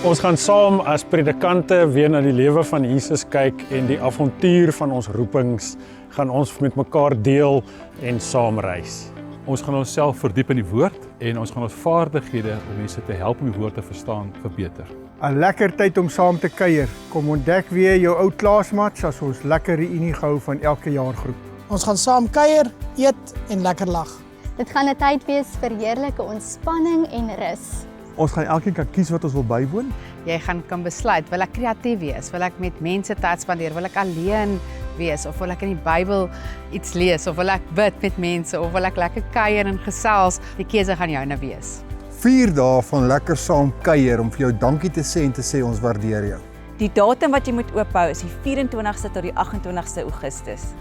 Ons gaan saam as predikante weer na die lewe van Jesus kyk en die avontuur van ons roepings gaan ons met mekaar deel en saam reis. Ons gaan onsself verdiep in die woord en ons gaan ons vaardighede om mense te help om die woord te verstaan verbeter. 'n Lekker tyd om saam te kuier. Kom ontdek weer jou ou klasmaats as ons lekker reunie gehou van elke jaargroep. Ons gaan saam kuier, eet en lekker lag. Dit gaan 'n tyd wees vir heerlike ontspanning en rus. Ons gaan elkeen kan kies wat ons wil bywoon. Jy kan besluit, wil ek kreatief wees, wil ek met mense tyd spandeer, wil ek alleen wees, of wil ek in die Bybel iets lees, of wil ek bid met mense, of wil ek lekker kuier en gesels, die keuse gaan joune wees. 4 dae van lekker saam kuier om vir jou dankie te sê en te sê ons waardeer jou. Die datum wat jy moet oophou is die 24ste tot die 28ste Augustus.